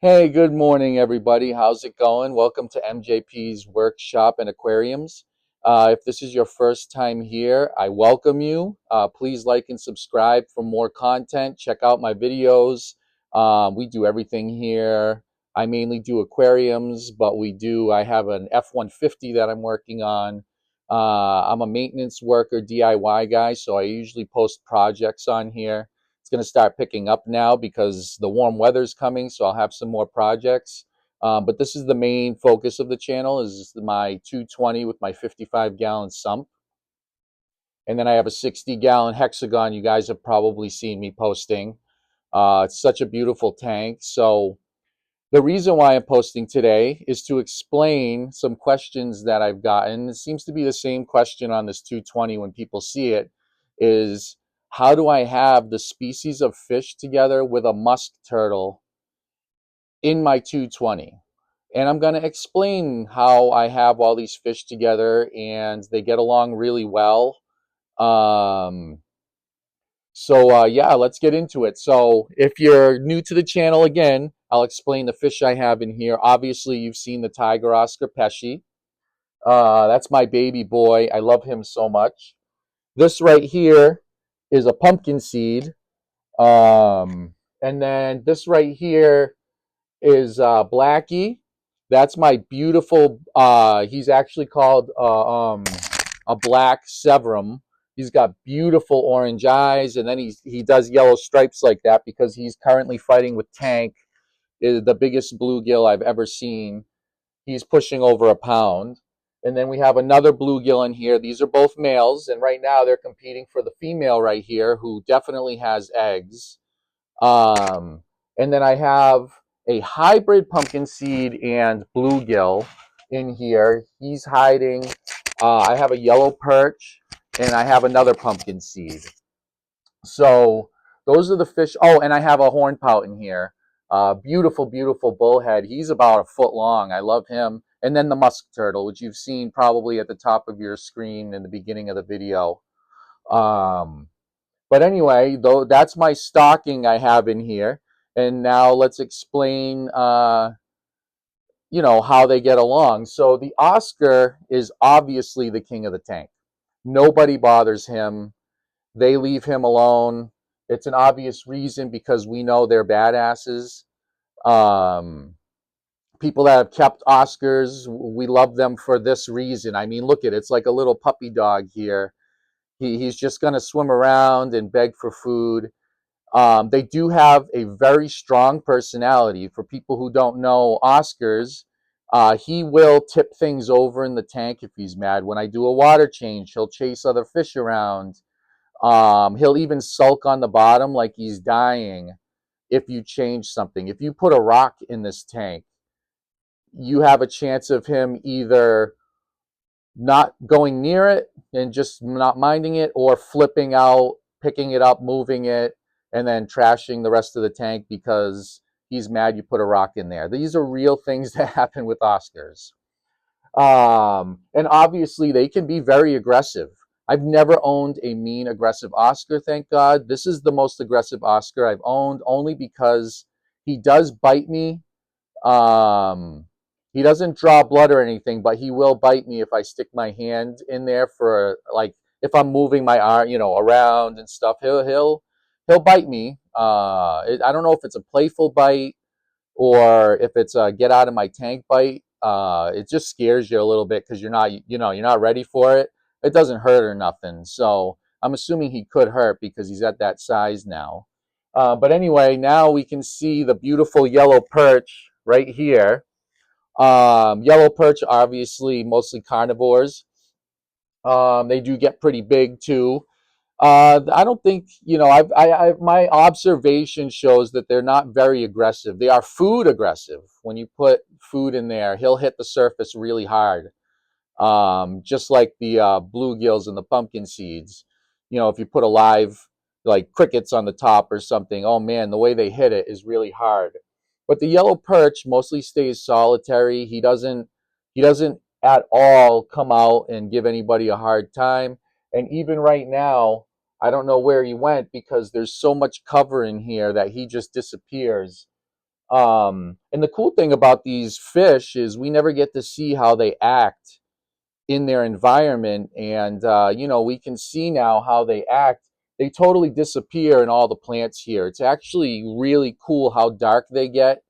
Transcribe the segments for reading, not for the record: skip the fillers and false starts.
Hey, good morning, everybody. How's it going? Welcome to MJP's Workshop and Aquariums. If this is your first time here, I welcome you. Please like and subscribe for more content. Check out my videos. We do everything here. I mainly do aquariums, but I have an F-150 that I'm working on. I'm a maintenance worker, DIY guy, so I usually post projects on here. It's going to start picking up now because the warm weather's coming, so I'll have some more projects. But this is the main focus of the channel is my 220 with my 55-gallon sump. And then I have a 60-gallon hexagon you guys have probably seen me posting. It's such a beautiful tank. So the reason why I'm posting today is to explain some questions that I've gotten. It seems to be the same question on this 220 when people see it is, how do I have the species of fish together with a musk turtle in my 220? And I'm going to explain how I have all these fish together and they get along really well. Um, yeah, let's get into it. So if you're new to the channel, again, I'll explain the fish I have in here. Obviously, you've seen the tiger Oscar Pesci. That's my baby boy. I love him so much. This right here is a pumpkin seed. And then this right here is Blackie. That's my beautiful, he's actually called a black Severum. He's got beautiful orange eyes, and then he does yellow stripes like that because he's currently fighting with Tank, is the biggest bluegill I've ever seen. He's pushing over a pound. And then we have another bluegill in here. These are both males, and right now they're competing for the female right here, who definitely has eggs. Um, and then I have a hybrid pumpkin seed and bluegill in here. He's hiding. I have a yellow perch, and I have another pumpkin seed. So those are the fish. Oh, and I have a horn pout in here. Beautiful, beautiful bullhead. He's about a foot long. I love him. And then the musk turtle, which you've seen probably at the top of your screen in the beginning of the video. Um, but anyway, though, that's my stocking I have in here. And now let's explain, how they get along. So the Oscar is obviously the king of the tank. Nobody bothers him. They leave him alone. It's an obvious reason because we know they're badasses. Um, People that have kept Oscars, we love them for this reason. I mean, look at it. It's like a little puppy dog here. He's just going to swim around and beg for food. They do have a very strong personality. For people who don't know Oscars, he will tip things over in the tank if he's mad. When I do a water change, he'll chase other fish around. He'll even sulk on the bottom like he's dying if you change something. If you put a rock in this tank, you have a chance of him either not going near it and just not minding it, or flipping out, picking it up, moving it, and then trashing the rest of the tank because he's mad you put a rock in there. These are real things that happen with Oscars. And obviously, they can be very aggressive. I've never owned a mean, aggressive Oscar, thank God. This is the most aggressive Oscar I've owned, only because he does bite me. Um, he doesn't draw blood or anything, but he will bite me if I stick my hand in there for, like, if I'm moving my arm, around and stuff. He'll bite me. I don't know if it's a playful bite or if it's a get out of my tank bite. It just scares you a little bit because you're not ready for it. It doesn't hurt or nothing. So I'm assuming he could hurt because he's at that size now. But anyway, now we can see the beautiful yellow perch right here. Yellow perch, obviously, mostly carnivores. They do get pretty big too. I don't think, my observation shows that they're not very aggressive. They are food aggressive. When you put food in there, he'll hit the surface really hard. Just like the bluegills and the pumpkin seeds. If you put a live, like crickets on the top or something, oh man, the way they hit it is really hard. But the yellow perch mostly stays solitary. He doesn't at all come out and give anybody a hard time. And even right now, I don't know where he went because there's so much cover in here that he just disappears. And the cool thing about these fish is we never get to see how they act in their environment. And, we can see now how they act. They totally disappear in all the plants here. It's actually really cool how dark they get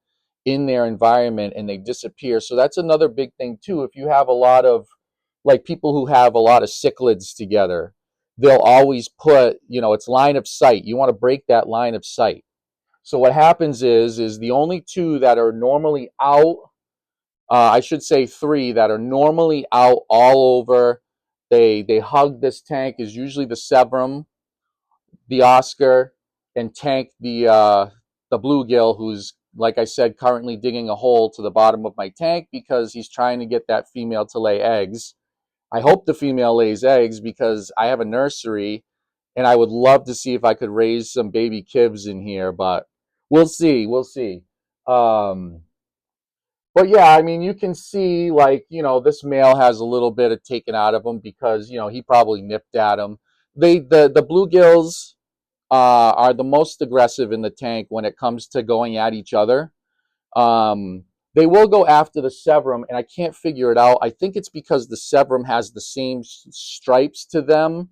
in their environment and they disappear. So that's another big thing too. If you have a lot of like people who have a lot of cichlids together, they'll always put, it's line of sight. You want to break that line of sight. So what happens is the only two that are normally out, I should say three that are normally out all over. They hug this tank is usually the Sevrum, the Oscar, and Tank the bluegill, who's like I said currently digging a hole to the bottom of my tank because he's trying to get that female to lay eggs. I hope the female lays eggs because I have a nursery and I would love to see if I could raise some baby kibs in here, but we'll see. We'll see. Um, but yeah, I mean, you can see like, this male has a little bit of taken out of him because, he probably nipped at him. The bluegills are the most aggressive in the tank when it comes to going at each other. Um, they will go after the Severum, and I can't figure it out. I think it's because the Severum has the same stripes to them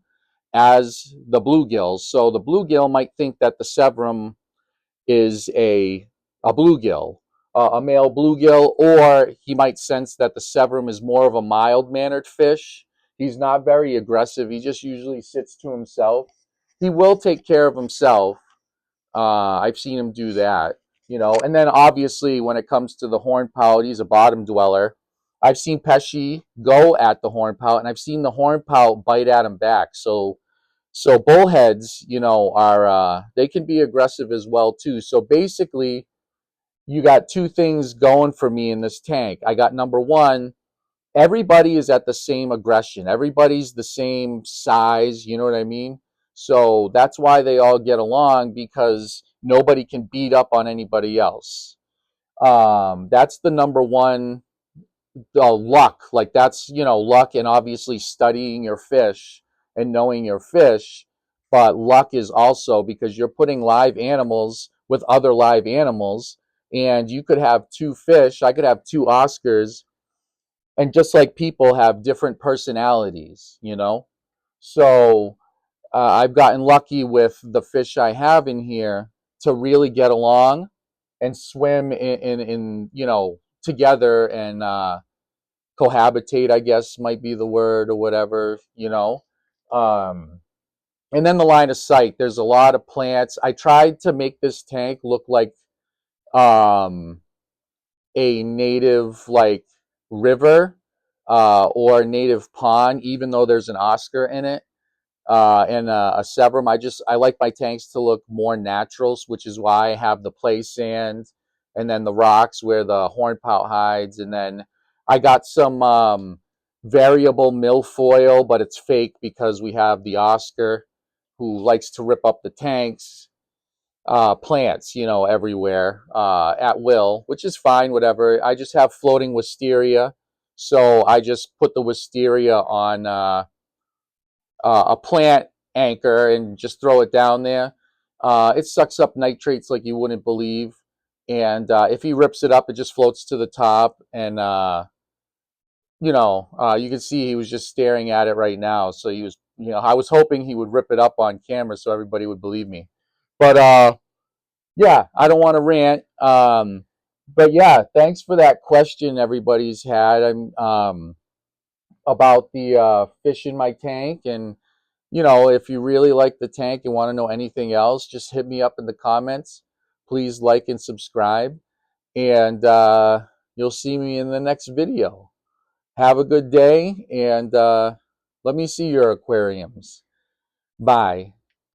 as the bluegills. So the bluegill might think that the Severum is a bluegill, a male bluegill, or he might sense that the Severum is more of a mild-mannered fish. He's not very aggressive. He just usually sits to himself. He will take care of himself. I've seen him do that, And then obviously when it comes to the hornpout, he's a bottom dweller. I've seen Pesci go at the hornpout, and I've seen the hornpout bite at him back. So bullheads, are they can be aggressive as well too. So basically, you got two things going for me in this tank. I got number one, everybody is at the same aggression. Everybody's the same size, you know what I mean? So that's why they all get along because nobody can beat up on anybody else. That's the number one luck. Like that's, luck and obviously studying your fish and knowing your fish. But luck is also because you're putting live animals with other live animals. And you could have two fish. I could have two Oscars, and just like people have different personalities. So I've gotten lucky with the fish I have in here to really get along and swim in together and cohabitate, I guess might be the word or whatever. Um, and then the line of sight, there's a lot of plants. I tried to make this tank look like um, a native like river or a native pond, even though there's an Oscar in it and a Severum. I like my tanks to look more natural, which is why I have the play sand and then the rocks where the hornpout hides, and then I got some variable milfoil, but it's fake because we have the Oscar who likes to rip up the tanks plants, everywhere at will, which is fine, whatever. I just have floating wisteria. So I just put the wisteria on a plant anchor and just throw it down there. It sucks up nitrates like you wouldn't believe. And if he rips it up, it just floats to the top. And, you can see he was just staring at it right now. So he was, I was hoping he would rip it up on camera so everybody would believe me. But yeah, I don't want to rant. But yeah, thanks for that question everybody's had. I'm about the fish in my tank. And if you really like the tank and want to know anything else, just hit me up in the comments. Please like and subscribe. And you'll see me in the next video. Have a good day. And let me see your aquariums. Bye.